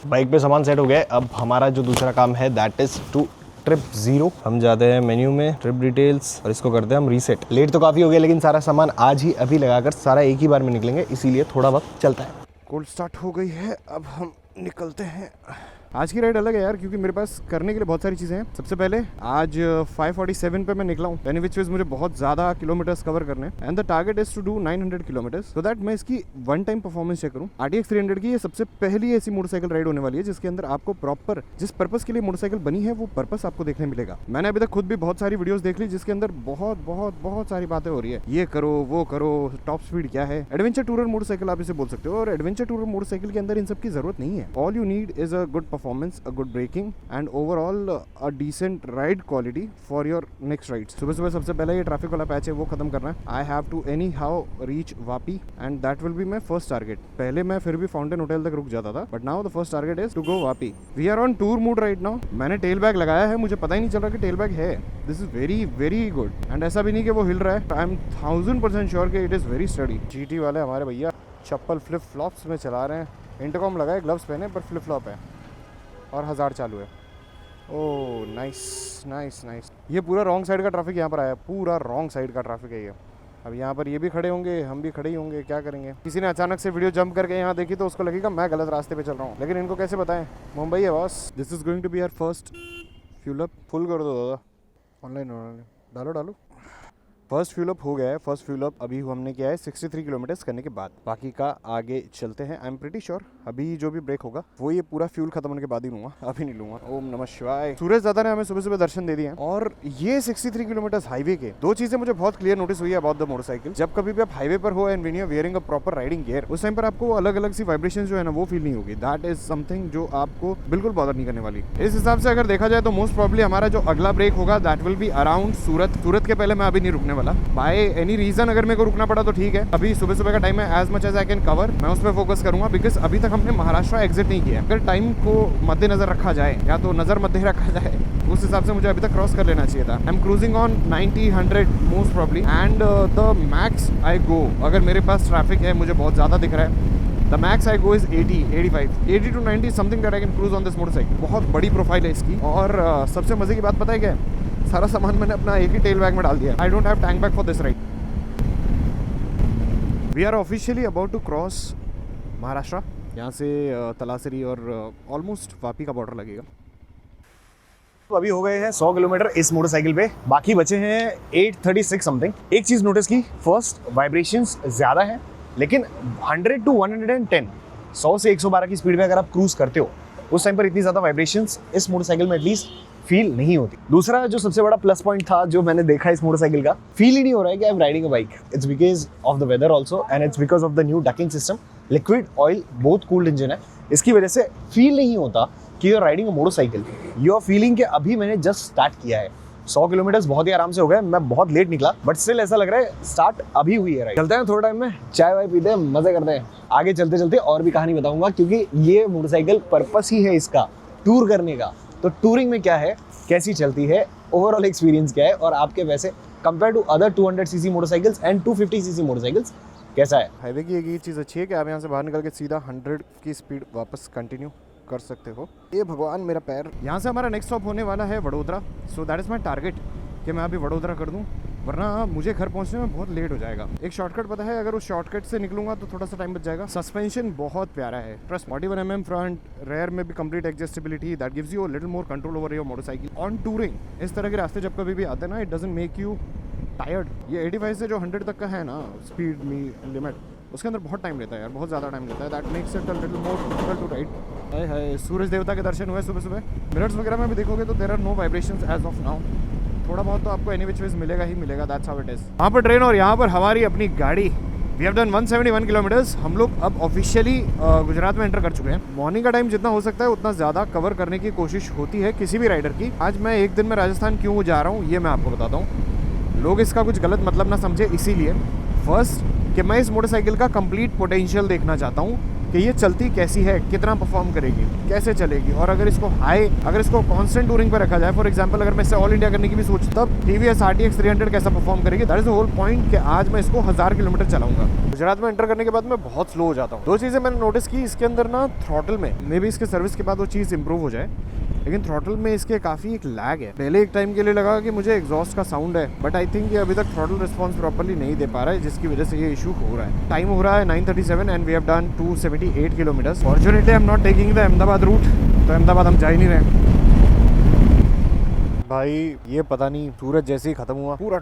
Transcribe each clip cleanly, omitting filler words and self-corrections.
Bike पे सामान set हो गया। अब हमारा जो दूसरा काम है दैट इज टू ट्रिप 0। हम जाते हैं मेन्यू में, ट्रिप डिटेल्स, और इसको करते हैं हम रीसेट। लेट तो काफ़ी हो गया लेकिन सारा सामान आज ही अभी लगाकर सारा एक ही बार में निकलेंगे, इसीलिए थोड़ा वक्त चलता है। कोल्ड स्टार्ट हो गई है, अब हम निकलते हैं। आज की राइड अलग है यार, क्योंकि मेरे पास करने के लिए बहुत सारी चीज़ें हैं। सबसे पहले आज 547 पे मैं निकला हूँ, यानी विच मुझे बहुत ज़्यादा किलोमीटर्स कवर करने हैं and the target is to do 900 kilometres, so that मैं इसकी वन टाइम परफॉर्मेंस चेक करूँ। RTX 300 की ये सबसे पहली ऐसी मोटरसाइकिल राइड होने वाली है जिसके अंदर आपको प्रॉपर जिस पर्पस के लिए मोटरसाइकिल बनी है वो पर्पस आपको देखने मिलेगा। मैंने अभी तक खुद भी बहुत सारी वीडियोस देख ली जिसके अंदर बहुत सारी बातें हो रही है, ये करो वो करो, टॉप स्पीड क्या है। एडवेंचर टूरर मोटरसाइकिल आप इसे बोल सकते हो, और एडवेंचर टूरर मोटरसाइकिल के अंदर इन सब की जरूरत नहीं है। All you need is a good performance, a good braking and overall a decent ride quality for your next ride. सुबह सुबह सबसे पहले ये ट्रैफिक वाला पैच है वो खत्म करना है। I have to anyhow reach Vapi and that will be my first target. पहले मैं फिर भी फाउंटेन होटल तक रुक जाता था, but now the first target is to go Vapi. We are on tour mood right now. मैंने टेल बैग लगाया है, मुझे पता ही नहीं चल रहा कि टेल बैग है। दिस इज वेरी गुड एंड ऐसा भी नहीं कि वो हिल रहा है। आई एम 1000% श्योर कि it is very steady. GT वाले हमारे भैया चप्पल फ्लिप फ्लॉप्स में चला रहे हैं। इंटरकॉम लगाए, ग्लव्स पहने, पर फ्लिप फ्लॉप है और 1000 चालू है। Oh nice. ये पूरा रॉन्ग साइड का ट्रैफिक यहाँ पर आया, पूरा रॉन्ग साइड का ट्रैफिक है ये। अब यहाँ पर ये भी खड़े होंगे, हम भी खड़े ही होंगे, क्या करेंगे। किसी ने अचानक से वीडियो जंप करके यहाँ देखी तो उसको लगेगा मैं गलत रास्ते पे चल रहा हूँ, लेकिन इनको कैसे बताएं, मुंबई है boss. This is going to be our first fuel up. Full कर दो दादा, ऑनलाइन डालो। फर्स्ट फ्यूल अप हो गया है। फर्स्ट फ्यूल अप अभी हमने किया है 63 किलोमीटर्स करने के बाद। बाकी का आगे चलते हैं। आई एम प्रीटी श्योर अभी जो भी ब्रेक होगा वो ये पूरा फ्यूल खत्म होने के बाद ही लूंगा, अभी नहीं लूंगा। ओम नमः शिवाय। सूरज दादा ने हमें सुबह सुबह दर्शन दे दिए हैं। और ये 63 किलोमीटर्स हाईवे के, दो चीजें मुझे बहुत क्लियर नोटिस हुई है अबाउट द मोटरसाइकिल। जब कभी भी आप हाईवे पर हो and when you are wearing a proper riding gear, उस टाइम पर आपको अलग अलग सी वाइब्रेशन जो है ना वो फील नहीं होगी। दैट इज समथिंग जो आपको बिल्कुल बॉदर नहीं करने वाली। इस हिसाब से अगर देखा जाए तो मोस्ट प्रॉब्ली हमारा जो अगला ब्रेक होगा दैट विल बी अराउंड सूरत के पहले मैं अभी नहीं रुकने वाला। बाय एनी रीजन अगर मेरे को रुकना पड़ा तो ठीक है। अभी सुबह सुबह का टाइम है, as much as I can cover मैं उस पर फोकस करूंगा, बिकॉज अभी तक हमने महाराष्ट्र एग्जिट नहीं किया। अगर टाइम को मद्देनजर रखा जाए या तो नजर मध्य रखा जाए, उस हिसाब से मुझे अभी तक क्रॉस कर लेना चाहिए था। I am cruising on 90-100 most probably and the max I go, अगर मेरे पास ट्रैफिक है मुझे बहुत ज्यादा दिख रहा है, the max I go is 80 to 90 something that I can cruise on this motorcycle. बहुत बड़ी प्रोफाइल है इसकी। और सबसे मजे की बात पता है क्या है, सारा सामान मैंने अपना एक ही टेल बैग में डाल दिया। I don't have tank bag for this ride. We are officially about to cross Maharashtra. यहाँ से तलासरी और ऑलमोस्ट वापी का बॉर्डर लगेगा। तो अभी हो गए हैं 100 किलोमीटर इस मोटरसाइकिल पे, बाकी बचे हैं 836 समथिंग। एक चीज नोटिस की, फर्स्ट वाइब्रेशंस ज्यादा है, लेकिन 100 to 110 100 से 112 की स्पीड में अगर आप क्रूज करते हो उस टाइम पर इतनी ज्यादा वाइब्रेशंस इस मोटरसाइकिल में एटलीस्ट फील नहीं होती। दूसरा जो सबसे बड़ा प्लस पॉइंट था जो मैंने देखा इस मोटरसाइकिल का, फील ही नहीं हो रहा है कि I am riding a bike. It's because of the weather also and it's because of the new ducking system. Liquid oil both cooled engine है, इसकी वजह से फील नहीं होता कि you are riding a motorcycle. You are feeling कि अभी मैंने जस्ट स्टार्ट किया है। 100 किलोमीटर्स बहुत ही आराम से हो गए। मैं बहुत लेट निकला बट स्टिल ऐसा लग रहा है स्टार्ट अभी हुई है राइड। चलते हैं थोड़ा टाइम में, चाय वाय पीते हैं, मजे करते हैं। आगे चलते चलते और भी कहानी बताऊंगा, क्योंकि ये मोटरसाइकिल पर्पस ही है इसका टूर करने का। तो टूरिंग में क्या है, कैसी चलती है, ओवरऑल एक्सपीरियंस क्या है, और आपके वैसे compare to other 200cc motorcycles and 250cc motorcycles कैसा है। हाईवे की एक चीज़ अच्छी है कि आप यहाँ से बाहर निकल के सीधा 100 की स्पीड वापस कंटिन्यू कर सकते हो। ये भगवान मेरा पैर। यहाँ से हमारा नेक्स्ट स्टॉप होने वाला है Vadodara, so that is my target कि मैं अभी वडोदरा कर दूँ, वरना मुझे घर पहुंचने में बहुत लेट हो जाएगा। एक शॉर्टकट पता है, अगर उस शॉर्टकट से निकलूंगा तो थोड़ा सा टाइम बच जाएगा। सस्पेंशन बहुत प्यारा है, प्लस 41mm फ्रंट, रेयर में भी complete adjustability, that gives you a little more control over your motorcycle on touring. इस तरह के रास्ते जब कभी भी आते हैं ना, it doesn't make you tired. ये 85 से जो 100 तक का है ना स्पीड लिमिट, उसके अंदर बहुत टाइम लेता है यार, बहुत ज़्यादा टाइम लेता है। That makes it a little more difficult to ride. हाय हाय, सूरज देवता के दर्शन हुए सुबह सुबह। मिरर्स वगैरह में भी देखोगे तो there are no vibrations as of now. थोड़ा बहुत तो आपको एनी विच वेज मिलेगा ही मिलेगा, दैट्स हाउ इट इज। वहाँ पर ट्रेन और यहाँ पर हमारी अपनी गाड़ी। We have done 171 kilometres. हम लोग अब ऑफिशियली गुजरात में एंटर कर चुके हैं। मॉर्निंग का टाइम जितना हो सकता है उतना ज़्यादा कवर करने की कोशिश होती है किसी भी राइडर की। आज मैं एक दिन में राजस्थान क्यों जा रहा हूँ ये मैं आपको बताता हूँ। लोग इसका कुछ गलत मतलब ना समझे, इसीलिए फर्स्ट कि मैं इस मोटरसाइकिल का कंप्लीट पोटेंशियल देखना चाहता हूँ। कि ये चलती कैसी है, कितना परफॉर्म करेगी, कैसे चलेगी। और अगर इसको कांस्टेंट टूरिंग पर रखा जाए, फॉर एग्जांपल अगर मैं इसे ऑल इंडिया करने की भी सोचूं, तब TVS RTX 300 कैसा परफॉर्म करेगी। That is the whole point कि आज मैं इसको 1000 किलोमीटर चलाऊंगा। गुजरात में एंटर करने के बाद मैं बहुत स्लो हो जाता हूँ। 2 चीज़ें मैंने नोटिस की इसके अंदर ना, थ्रॉटल में मे बी इसके सर्विस के बाद वो चीज़ इंप्रूव हो जाए, लेकिन थ्रॉटल में इसके काफ़ी एक लैग है। पहले एक टाइम के लिए लगा कि मुझे एग्जॉस्ट का साउंड है, बट आई थिंक ये अभी तक थ्रॉटल रिस्पॉन्स प्रॉपर्ली नहीं दे पा रहा है, जिसकी वजह से ये इशू हो रहा है। टाइम हो रहा है 9:37 and we have done 278 kilometres. Fortunately I am not taking the Ahmedabad route, तो अहमदाबाद हम जा ही नहीं रहे। भाई ये पता नहीं, सूरज जैसे ही खत्म हुआ पूरा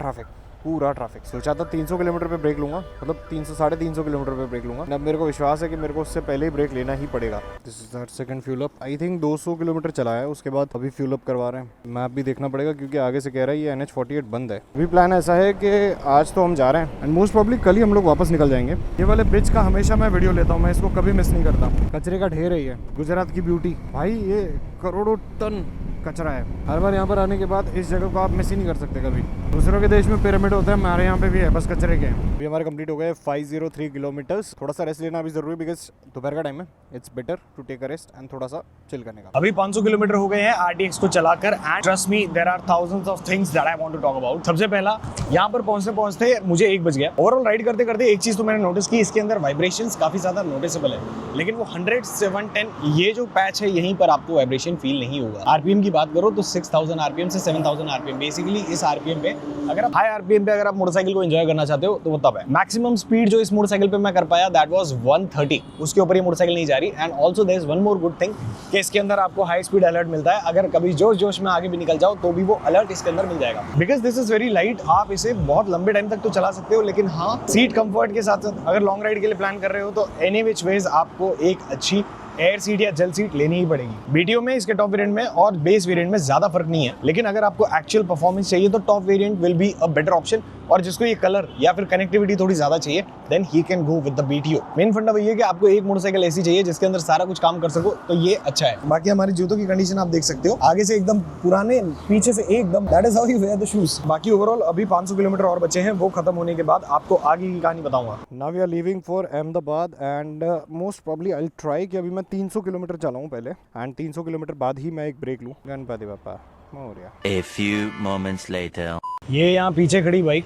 ट्रैफिक। सोचा था 300 किलोमीटर पे ब्रेक लूंगा, मतलब 300-350 किलोमीटर पे ब्रेक लूंगा। अब मेरे को विश्वास है कि मेरे को उससे पहले ही ब्रेक लेना ही पड़ेगा। This is that second fuel up. I think 200 kilometre चला है, उसके बाद अभी फ्यूल अप करवा रहे हैं। मैप भी देखना पड़ेगा क्योंकि आगे से कह रहा है ये NH48 बंद है। अभी प्लान ऐसा है कि आज तो हम जा रहे हैं एंड मोस्ट प्रॉब्ली कल ही हम लोग वापस निकल जाएंगे। ये वाले ब्रिज का हमेशा मैं वीडियो लेता हूँ, मैं इसको कभी मिस नहीं करता। कचरे का ढेर है ये, गुजरात की ब्यूटी। भाई ये करोड़ों टन कचरा है। हर बार यहाँ पर आने के बाद इस जगह को आप मिस ही नहीं कर सकते कभी। दूसरों के देश में पिरामिड होता है, हमारे यहाँ पे भी है, बस कचरे के। अभी हमारे कंप्लीट हो गए 503 किलोमीटर्स। थोड़ा सा रेस्ट लेना अभी जरूरी, बिकॉज दोपहर का टाइम है। It's better to take a rest and थोड़ा सा चिल करने का। अभी 500 किलोमीटर हो गए हैं RTX को चलाकर and trust me there are thousands of things that I want to talk about. सबसे पहला, यहाँ पर पहुंचते मुझे 1 बज गया। ओवरऑल राइड करते करते एक चीज तो मैंने नोटिस की, इसके अंदर वाइब्रेशंस काफी ज्यादा नोटिसेबल है, लेकिन वो 100, 710 ये जो पैच है यहीं पर आपको वाइब्रेशन फील नहीं होगा। RPM की बात करो तो 6000 RPM से 7000 RPM। बेसिकली इस RPM पे अगर आप हाई RPM पे अगर आप मोटरसाइकिल को एंजॉय करना चाहते हो तो वो तब है। मैक्सिमम स्पीड जो इस मोटरसाइकिल पे मैं कर पाया दैट वाज 130। उसके ऊपर ये मोटरसाइकिल नहीं जा रही। And also there is one more good thing कि इसके अंदर आपको हाई स्पीड अलर्ट मिलता है। अगर कभी जोश में आगे भी निकल जाओ तो भी वो अलर्ट इसके अंदर मिल जाएगा, because this is very light. आप इसे बहुत लंबे टाइम तक तो चला सकते हो, लेकिन हाँ, सीट कंफर्ट के साथ साथ अगर लॉन्ग राइड के लिए प्लान कर रहे हो तो एनी विच वेज आपको एक अच्छी एयर सीट या जेल सीट लेनी ही पड़ेगी। BTO में इसके टॉप वेरिएंट में और बेस वेरिएंट में ज्यादा फर्क नहीं है, लेकिन अगर आपको एक्चुअल परफॉर्मेंस चाहिए तो top variant will be a better option. और जिसको ये कलर या फिर कनेक्टिविटी थोड़ी ज्यादा चाहिए then he can go with the BTO। Main funda वही है कि आपको एक मोटरसाइकिल ऐसी चाहिए जिसके अंदर सारा कुछ काम कर सको, तो ये अच्छा है। बाकी हमारी जूतों की कंडीशन आप देख सकते हो, आगे से एकदम पुराने, पीछे से एकदम, that is how you wear the shoes. बाकी ओवरऑल अभी 500 किलोमीटर और बचे हैं, वो खत्म होने के बाद आपको आगे की कहानी बताऊंगा। Now we are leaving for Ahmedabad and most probably I will try कि अभी मैं 300 किलोमीटर चलाऊं पहले, एंड 300 किलोमीटर बाद ही मैं एक ब्रेक लूं। गणपति बापा Morya. A few moments later. ये यहाँ पीछे खड़ी बाइक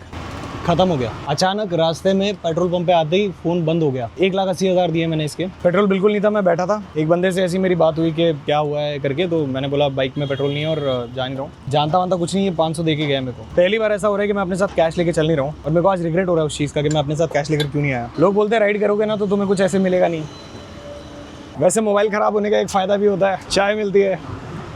खत्म हो गया। अचानक रास्ते में पेट्रोल पंप पे आते ही फोन बंद हो गया। 1,80,000 दिए मैंने इसके। पेट्रोल बिल्कुल नहीं था, मैं बैठा था। एक बंदे से ऐसी मेरी बात हुई कि क्या हुआ है करके, तो मैंने बोला बाइक में पेट्रोल नहीं है और जा नहीं रहा हूँ। जानता वानता कुछ नहीं है, 500 दे के गया मेरे को। पहली बार ऐसा हो रहा है कि मैं अपने साथ कैश लेके चल नहीं रहा हूँ, और मेरे को आज रिग्रेट हो रहा है उस चीज़ का कि मैं अपने साथ कैश लेकर क्यों नहीं आया। लोग बोलते हैं राइड करोगे ना तो तुम्हें कुछ ऐसे मिलेगा नहीं। वैसे मोबाइल खराब होने का एक फ़ायदा भी होता है, चाय मिलती है।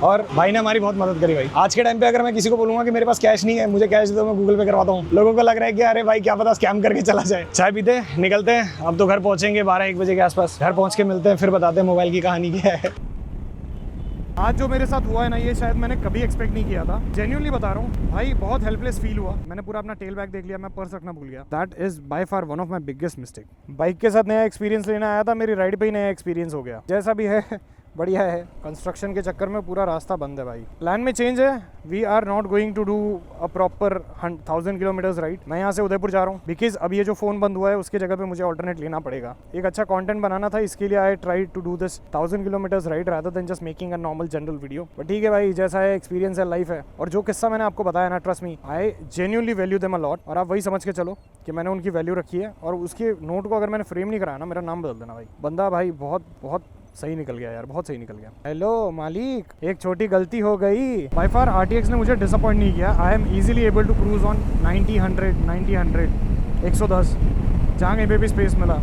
और भाई ने हमारी बहुत मदद करी भाई। आज के टाइम पे अगर मैं किसी को बोलूंगा कि मेरे पास कैश नहीं है, मुझे कैश दे दो, मैं गूगल पे करवाता हूँ, लोगों को लग रहा है कि अरे भाई क्या पता स्कैम करके चला जाए। चाय पीते निकलते हैं, अब तो घर पहुंचेंगे 12-1 बजे के आसपास। घर पहुंच के मिलते हैं, फिर बताते हैं मोबाइल की कहानी क्या है। आज जो मेरे साथ हुआ है ना, ये शायद मैंने कभी एक्सपेक्ट नहीं किया था। जेन्युइनली बता रहा हूँ भाई, बहुत हेल्पलेस फील हुआ। मैंने पूरा अपना टेल बैग देख लिया, मैं पर्स रखना भूल गया। That is by far one of my biggest mistake. Bike के साथ नया एक्सपीरियंस लेना आया था, मेरी राइड पे ही नया एक्सपीरियंस हो गया। जैसा भी है बढ़िया है। कंस्ट्रक्शन के चक्कर में पूरा रास्ता बंद है भाई। प्लान में चेंज है। We are not going to do a proper 1000 kilometres ride. मैं यहाँ से उदयपुर जा रहा हूँ, बिकॉज अब ये जो फ़ोन बंद हुआ है उसके जगह पे मुझे ऑल्टरनेट लेना पड़ेगा। एक अच्छा कंटेंट बनाना था, इसके लिए I try to do this 1000 kilometres ride rather than just making a normal general video. But ठीक है भाई, जैसा है एक्सपीरियंस है, लाइफ है। और जो किस्सा मैंने आपको बताया ना, trust me, I genuinely value them a lot. और आप वही समझ के चलो कि मैंने उनकी वैल्यू रखी है। और उसके नोट को अगर मैंने फ्रेम नहीं कराया ना, मेरा नाम बदल देना भाई। बंदा भाई बहुत बहुत सही निकल गया यार, बहुत सही निकल गया। हेलो मालिक, एक छोटी गलती हो गई। बाय फार RTX ने मुझे डिसअपॉइंट नहीं किया। I am easily able to cruise on 90-100, 90-100, 110, जहाँ कहीं पे भी स्पेस मिला।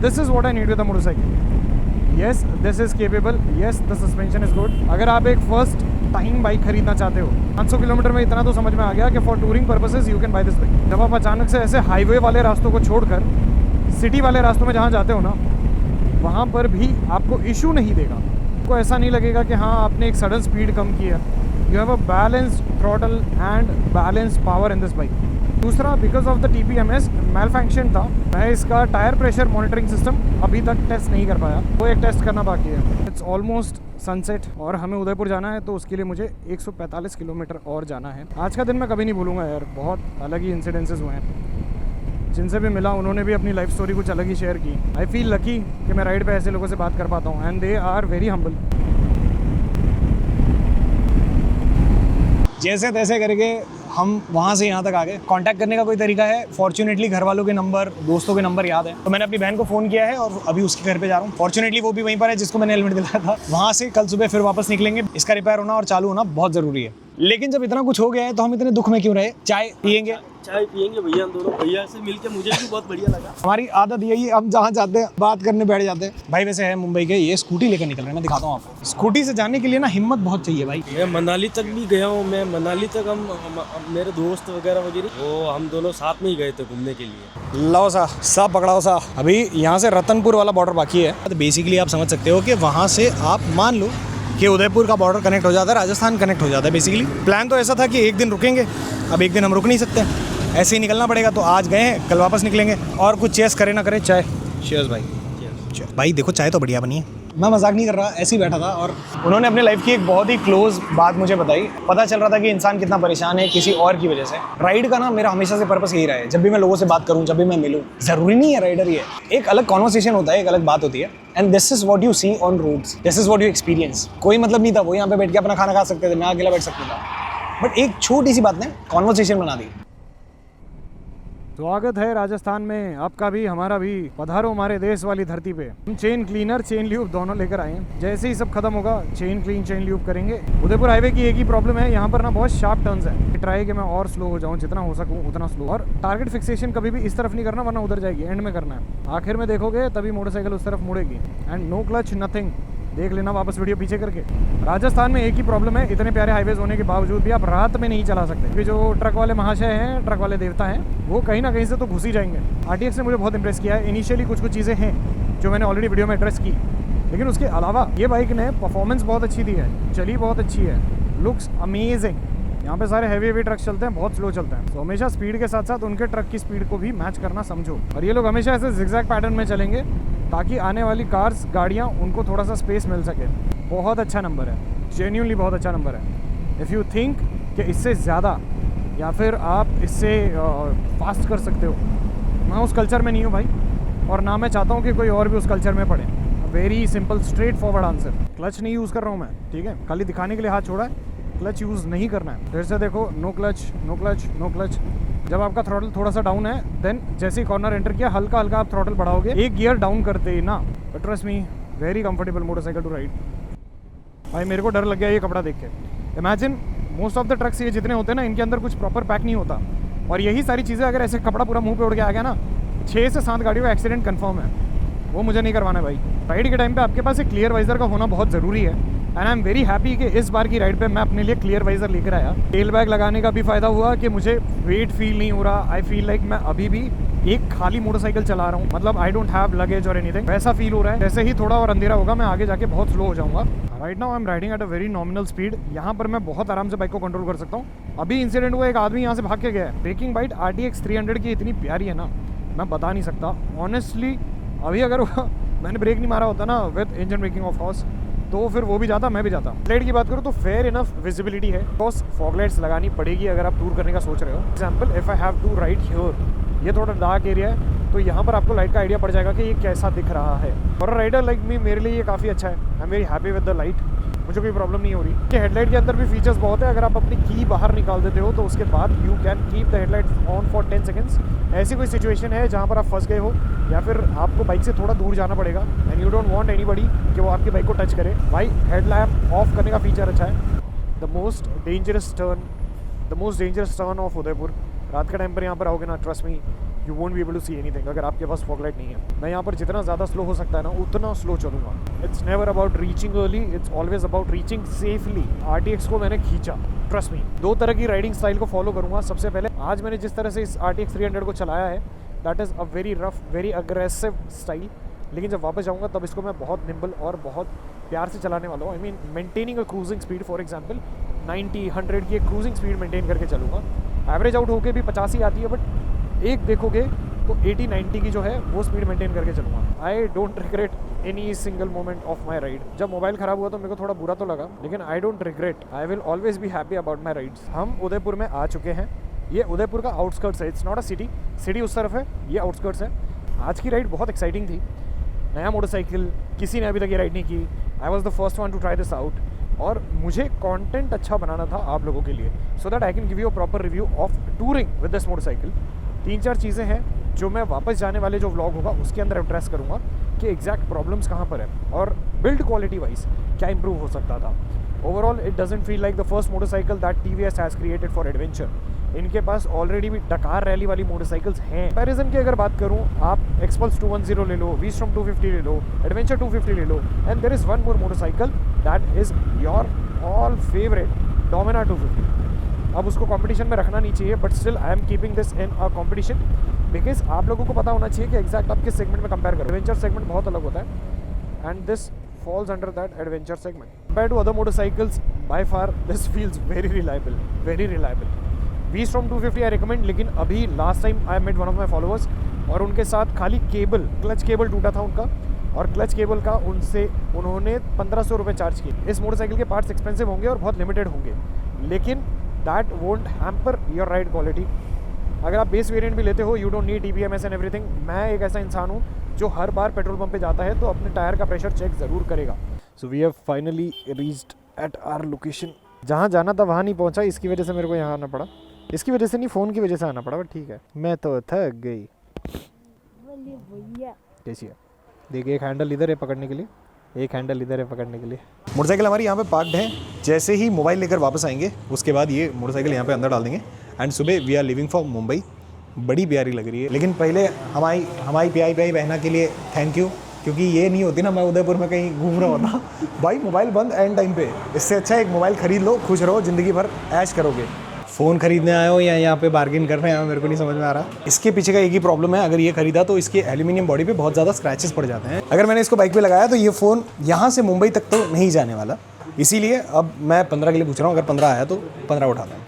This is what I need with a motorcycle. Yes, this is capable. Yes, the suspension is good. अगर आप एक फर्स्ट टाइम बाइक खरीदना चाहते हो, 500 किलोमीटर में इतना तो समझ में आ गया कि for touring purposes you can by this bike. जब आप अचानक से ऐसे हाईवे वाले रास्तों को छोड़कर सिटी वाले रास्तों में जहाँ जाते हो ना, वहाँ पर भी आपको इशू नहीं देगा। आपको ऐसा नहीं लगेगा कि हाँ आपने एक सडन स्पीड कम की है। You have a balanced throttle and balanced power in this bike. दूसरा, because of the TPMS malfunction था, मैं इसका टायर प्रेशर मॉनिटरिंग सिस्टम अभी तक टेस्ट नहीं कर पाया। वो एक टेस्ट करना बाकी है। इट्स ऑलमोस्ट सनसेट और हमें उदयपुर जाना है, तो उसके लिए मुझे 145 किलोमीटर और जाना है। आज का दिन मैं कभी नहीं भूलूंगा यार, बहुत अलग ही इंसिडेंसेस हुए हैं। जिनसे भी मिला उन्होंने भी अपनी लाइफ स्टोरी कुछ अलग ही शेयर की। आई फील लकी कि मैं राइड पे ऐसे लोगों से बात कर पाता हूँ and they are very humble. जैसे तैसे करके हम वहाँ से यहाँ तक आ गए। कांटेक्ट करने का कोई तरीका है? फॉर्चुनेटली घर वालों के नंबर, दोस्तों के नंबर याद है, तो मैंने अपनी बहन को फ़ोन किया है और अभी उसके घर पे जा रहा हूँ। फॉर्चुनेटली वो भी वहीं पर है जिसको मैंने हेलमेट दिलाया था। वहाँ से कल सुबह फिर वापस निकलेंगे। इसका रिपेयर होना और चालू होना बहुत ज़रूरी है। लेकिन जब इतना कुछ हो गया है तो हम इतने दुख में क्यों रहे? चाय पियेंगे, चाय पियेंगे भैया। हम दोनों भैया से मिलके मुझे भी बहुत बढ़िया लगा। हमारी आदत यही है, हम जहाँ जाते हैं बात करने बैठ जाते हैं। भाई वैसे है मुंबई के, ये स्कूटी लेकर निकल रहे हैं, मैं दिखाता हूँ आपको। स्कूटी से जाने के लिए ना हिम्मत बहुत चाहिए भाई। मैं मनाली तक भी गया हूँ। मैं मनाली तक हम मेरे दोस्त वगैरह वो हम दोनों साथ में ही गए थे घूमने के लिए। लाओ सा सब पकड़ाओ सा। अभी यहाँ से रतनपुर वाला बॉर्डर बाकी है। तो बेसिकली आप समझ सकते हो कि वहाँ से आप मान लो कि उदयपुर का बॉर्डर कनेक्ट हो जाता है, राजस्थान कनेक्ट हो जाता है। बेसिकली प्लान तो ऐसा था कि एक दिन रुकेंगे, अब एक दिन हम रुक नहीं सकते, ऐसे ही निकलना पड़ेगा। तो आज गए हैं, कल वापस निकलेंगे। और कुछ चेस करे ना करे, चाय। चीयर्स भाई। भाई देखो चाय तो बढ़िया बनी है, मैं मजाक नहीं कर रहा, ऐसे ही बैठा था और उन्होंने अपने लाइफ की एक बहुत ही क्लोज बात मुझे बताई। पता चल रहा था कि इंसान कितना परेशान है किसी और की वजह से। राइड का ना मेरा हमेशा से पर्पस यही रहा है। जब भी मैं लोगों से बात करूं, जब भी मैं मिलूं, जरूरी नहीं है राइडर ही है, एक अलग कॉन्वर्सेशन होता है, एक अलग बात होती है। And this is what you see on roads, this is what you experience. कोई मतलब नहीं था, वो यहाँ पे बैठ के अपना खाना खा सकते थे, मैं अकेला बैठ सकता था, बट एक छोटी सी बात ने कॉन्वर्सेशन बना दी। स्वागत है राजस्थान में आपका भी, हमारा भी। पधारो हमारे देश वाली धरती पे। हम चेन क्लीनर, चेन ल्यूब दोनों लेकर आए हैं। जैसे ही सब खत्म होगा चेन क्लीन, चेन ल्यूब करेंगे। उदयपुर हाईवे की एक ही प्रॉब्लम है, यहाँ पर ना बहुत शार्प टर्न्स है। ट्राई कि मैं और स्लो हो जाऊँ, जितना हो सकूँ उतना स्लो। और टारगेट फिक्सेशन कभी भी इस तरफ नहीं करना, वरना उधर जाएगी। एंड में करना है, आखिर में देखोगे तभी मोटरसाइकिल उस तरफ मुड़ेगी। And no clutch, nothing. देख लेना वापस वीडियो पीछे करके। राजस्थान में एक ही प्रॉब्लम है, इतने प्यारे हाईवेज होने के बावजूद भी आप रात में नहीं चला सकते, क्योंकि जो ट्रक वाले महाशय हैं, ट्रक वाले देवता हैं, वो कहीं ना कहीं से तो घुस ही जाएंगे। RTX ने मुझे बहुत इंप्रेस किया है। इनिशियली कुछ चीज़ें हैं जो मैंने ऑलरेडी वीडियो में एड्रेस की, लेकिन उसके अलावा ये बाइक ने परफॉर्मेंस बहुत अच्छी दी है, चली बहुत अच्छी है, लुक्स अमेजिंग। यहाँ पे सारे हैवी ट्रक चलते हैं, बहुत स्लो चलते हैं, तो हमेशा स्पीड के साथ साथ उनके ट्रक की स्पीड को भी मैच करना समझो। और ये लोग हमेशा ऐसे जिगजैग पैटर्न में चलेंगे ताकि आने वाली कार्स, गाड़ियाँ, उनको थोड़ा सा स्पेस मिल सके। बहुत अच्छा नंबर है, जेन्युइनली बहुत अच्छा नंबर है। इफ़ यू थिंक कि इससे ज़्यादा या फिर आप इससे फास्ट कर सकते हो, मैं उस कल्चर में नहीं हूँ भाई, और ना मैं चाहता हूँ कि कोई और भी उस कल्चर में पड़े। Very simple straight forward answer. Clutch नहीं यूज़ कर रहा हूँ मैं, ठीक है, खाली दिखाने के लिए हाथ छोड़ा है। क्लच यूज़ नहीं करना है। फिर से देखो, no clutch, no clutch, no clutch. जब आपका थ्रॉटल थोड़ा सा डाउन है, देन जैसे ही कॉर्नर एंटर किया, हल्का हल्का आप थ्रॉटल बढ़ाओगे, एक गियर डाउन करते ही ना। But trust me, very comfortable motorcycle to ride. भाई मेरे को डर लग गया ये कपड़ा देख के। Imagine most of the trucks ये जितने होते हैं ना, इनके अंदर कुछ प्रॉपर पैक नहीं होता, और यही सारी चीज़ें अगर ऐसे कपड़ा पूरा मुंह पे उड़ के आ गया ना, 6 से 7 गाड़ियों का एक्सीडेंट कंफर्म है। वो मुझे नहीं करवाना है भाई। राइड के टाइम पे आपके पास एक क्लियर वाइजर का होना बहुत ज़रूरी है। And I am very happy कि इस बार की राइड पे मैं अपने लिए क्लियर वाइजर लेकर आया। टेल बैग लगाने का भी फ़ायदा हुआ कि मुझे वेट फील नहीं हो रहा। आई फील लाइक मैं अभी भी एक खाली मोटरसाइकिल चला रहा हूँ, मतलब आई डोंट हैव लगेज और एनीथिंग, वैसा फील हो रहा है। जैसे ही थोड़ा और अंधेरा होगा, मैं आगे जाके बहुत स्लो हो जाऊँगा। Right now I am riding at a very nominal speed. यहाँ पर मैं बहुत आराम से बाइक को कंट्रोल कर सकता हूँ। अभी इंसिडेंट हुआ, एक आदमी यहाँ से भाग के गया है। ब्रेकिंग बाइट RTX 300 की इतनी प्यारी है ना, मैं बता नहीं सकता ऑनेस्टली। अभी अगर मैंने ब्रेक नहीं मारा होता ना with engine braking of course, तो फिर वो भी जाता, मैं भी जाता। लाइट की बात करूँ तो फेयर इनफ विजिबिलिटी है। बस फॉग लाइट्स लगानी पड़ेगी अगर आप टूर करने का सोच रहे हो। Example, if I have to ride here, ये थोड़ा डार्क एरिया है, तो यहाँ पर आपको लाइट का आइडिया पड़ जाएगा कि ये कैसा दिख रहा है। और राइडर लाइक मी, मेरे लिए ये काफ़ी अच्छा है। I am very happy with the light, मुझे कोई प्रॉब्लम नहीं हो रही। कि हेडलाइट के अंदर भी फीचर्स बहुत है। अगर आप अपनी की बाहर निकाल देते हो तो उसके बाद you can keep the headlight on for 10 seconds. ऐसी कोई सिचुएशन है जहाँ पर आप फंस गए हो या फिर आपको बाइक से थोड़ा दूर जाना पड़ेगा and you don't want anybody कि वो आपकी बाइक को टच करे, भाई हेडलैम्प ऑफ करने का फीचर अच्छा है। The most dangerous turn of Udaipur. रात के टाइम पर यहाँ पर आओगे ना, trust me, you won't be able to see anything अगर आपके पास फॉग लाइट नहीं है। मैं यहाँ पर जितना ज़्यादा स्लो हो सकता है ना, उतना स्लो चलूँगा। It's never about reaching early, it's always about reaching safely. RTX को मैंने खींचा, ट्रस्ट मी। 2 तरह की राइडिंग स्टाइल को फॉलो करूँगा। सबसे पहले आज मैंने जिस तरह से इस RTX 300 को चलाया है, that is a very rough, very aggressive style. लेकिन जब वापस जाऊँगा तब इसको मैं बहुत निम्बल और बहुत प्यार से चलाने वाला हूँ। I mean maintaining a cruising speed, for example 90-100 की एक क्रूजिंग स्पीड मेंटेन करके चलूँगा। एवरेज आउट होकर भी 50 ही आती है, बट एक देखोगे तो 80-90 की जो है वो स्पीड मेंटेन करके चलूँगा। I don't regret any single moment of my ride. जब मोबाइल ख़राब हुआ तो मेरे को थोड़ा बुरा तो लगा, लेकिन I don't regret, I will always be happy about my rides. हम उदयपुर में आ चुके हैं। ये उदयपुर का आउटस्कर्ट्स है, it's not a city, city उस तरफ है, ये आउटस्कर्ट्स है। आज की राइड बहुत एक्साइटिंग थी, नया मोटरसाइकिल, किसी ने अभी तक ये राइड नहीं की। I was the first one two try this out, और मुझे कंटेंट अच्छा बनाना था आप लोगों के लिए, so that I can give you a proper review of touring with this motorcycle. 3-4 चीज़ें हैं जो मैं वापस जाने वाले जो व्लॉग होगा उसके अंदर एड्रेस करूँगा कि एग्जैक्ट प्रॉब्लम्स कहाँ पर है और बिल्ड क्वालिटी वाइज क्या इंप्रूव हो सकता था। Overall it doesn't feel like the first motorcycle that TVS has created for adventure. इनके पास ऑलरेडी भी डकार रैली वाली मोटरसाइकिल्स हैं। कंपैरिजन की अगर बात करूं, आप एक्सपल्स 210 ले लो, V-Strom 250 ले लो, एडवेंचर 250 ले लो, and there is one more motorcycle that is your all favourite Dominar 250। अब उसको कंपटीशन में रखना नहीं चाहिए, but still I am keeping this in a competition because आप लोगों को पता होना चाहिए कि एग्जैक्ट आप किस सेगमेंट में कंपेयर करो। एडवेंचर सेगमेंट बहुत अलग होता है and this falls under that adventure segment. Compared to other motorcycles, by far this feels very reliable, very reliable. V-Strom 250 I recommend, लेकिन अभी last time I met one of my followers और उनके साथ खाली केबल, क्लच केबल टूटा था उनका, और क्लच केबल का उन्होंने 1500 रुपये चार्ज किए। इस मोटरसाइकिल के पार्ट्स एक्सपेंसिव होंगे और बहुत लिमिटेड होंगे, लेकिन that won't hamper your ride quality. अगर आप बेस वेरिएंट भी लेते हो, you don't need TPMS and everything. मैं एक ऐसा इंसान हूँ जो हर बार पेट्रोल पंप पे जाता है तो अपने टायर का प्रेशर चेक ज़रूर करेगा। So we have finally reached at our location. जहाँ जाना था वहाँ नहीं पहुँचा, इसकी वजह से मेरे को यहाँ आना पड़ा। इसकी वजह से नहीं, फ़ोन की वजह से आना पड़ा, बट ठीक है, मैं तो थक गई। कैसी है? देखिए, एक हैंडल इधर है पकड़ने के लिए, एक हैंडल इधर है पकड़ने के लिए। मोटरसाइकिल हमारी यहाँ पे पार्कड है। जैसे ही मोबाइल लेकर वापस आएंगे उसके बाद ये मोटरसाइकिल यहाँ पे अंदर डाल देंगे एंड सुबह we are leaving for Mumbai. बड़ी प्यारी लग रही है, लेकिन पहले हमारी प्यारी बहना के लिए थैंक यू, क्योंकि ये नहीं होती ना, मैं उदयपुर में कहीं घूम रहा होता भाई, मोबाइल बंद एंड टाइम पे। इससे अच्छा एक मोबाइल खरीद लो, खुश रहो, ज़िंदगी भर ऐश करोगे। फ़ोन खरीदने आए हो या यहाँ पे बार्गेन करने आए हो, मेरे को नहीं समझ में आ रहा। इसके पीछे का एक ही प्रॉब्लम है, अगर ये खरीदा तो इसके एल्यूमिनियम बॉडी पे बहुत ज़्यादा स्क्रैचेस पड़ जाते हैं। अगर मैंने इसको बाइक पे लगाया तो ये फ़ोन यहाँ से मुंबई तक तो नहीं जाने वाला, इसीलिए अब मैं 15 के लिए पूछ रहा हूँ। अगर 15 आया तो 15 उठाता हूँ।